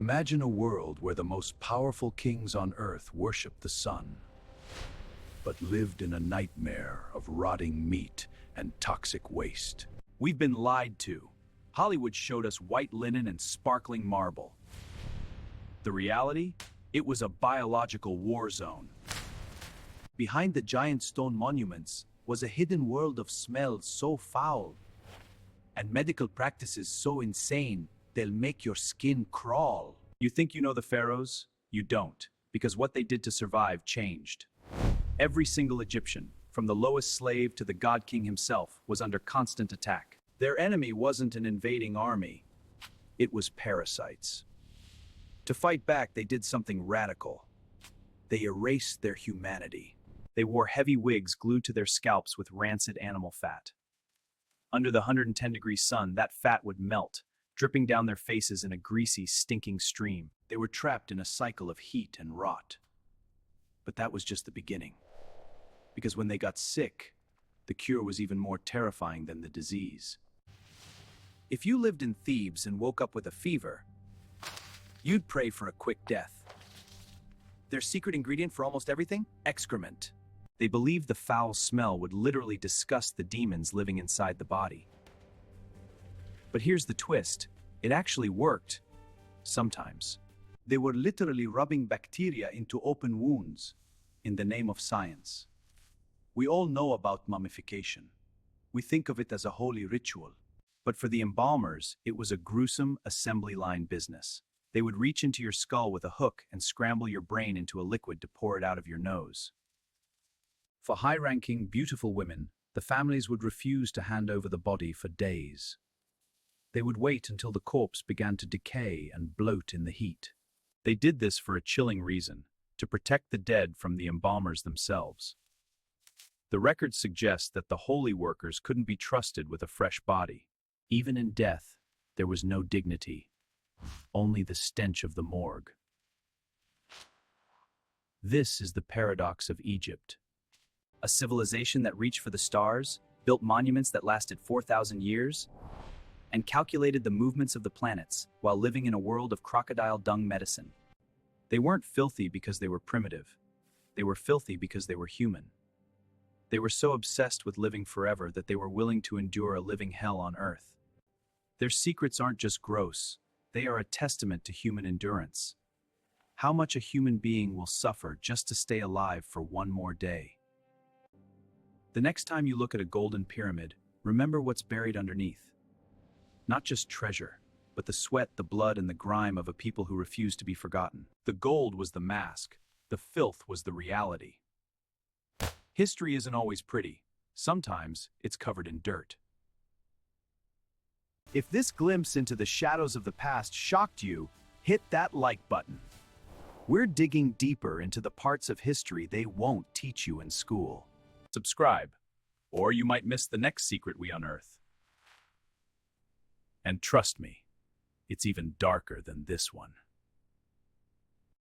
Imagine a world where the most powerful kings on earth worshiped the sun, but lived in a nightmare of rotting meat and toxic waste. We've been lied to. Hollywood showed us white linen and sparkling marble. The reality? It was a biological war zone. Behind the giant stone monuments was a hidden world of smells so foul and medical practices so insane they'll make your skin crawl. You think you know the pharaohs? You don't, because what they did to survive changed. Every single Egyptian, from the lowest slave to the god king himself, was under constant attack. Their enemy wasn't an invading army, it was parasites. To fight back, they did something radical. They erased their humanity. They wore heavy wigs glued to their scalps with rancid animal fat. Under the 110-degree sun, that fat would melt, dripping down their faces in a greasy, stinking stream. They were trapped in a cycle of heat and rot. But that was just the beginning. Because when they got sick, the cure was even more terrifying than the disease. If you lived in Thebes and woke up with a fever, you'd pray for a quick death. Their secret ingredient for almost everything? Excrement. They believed the foul smell would literally disgust the demons living inside the body. But here's the twist. It actually worked. Sometimes. They were literally rubbing bacteria into open wounds in the name of science. We all know about mummification. We think of it as a holy ritual. But for the embalmers, it was a gruesome assembly line business. They would reach into your skull with a hook and scramble your brain into a liquid to pour it out of your nose. For high-ranking, beautiful women, the families would refuse to hand over the body for days. They would wait until the corpse began to decay and bloat in the heat. They did this for a chilling reason, to protect the dead from the embalmers themselves. The records suggest that the holy workers couldn't be trusted with a fresh body. Even in death, there was no dignity, only the stench of the morgue. This is the paradox of Egypt. A civilization that reached for the stars, built monuments that lasted 4,000 years, and calculated the movements of the planets while living in a world of crocodile dung medicine. They weren't filthy because they were primitive. They were filthy because they were human. They were so obsessed with living forever that they were willing to endure a living hell on Earth. Their secrets aren't just gross, they are a testament to human endurance. How much a human being will suffer just to stay alive for one more day. The next time you look at a golden pyramid, remember what's buried underneath. Not just treasure, but the sweat, the blood, and the grime of a people who refused to be forgotten. The gold was the mask, the filth was the reality. History isn't always pretty. Sometimes it's covered in dirt. If this glimpse into the shadows of the past shocked you, hit that like button. We're digging deeper into the parts of history they won't teach you in school. Subscribe, or you might miss the next secret we unearth. And trust me, it's even darker than this one.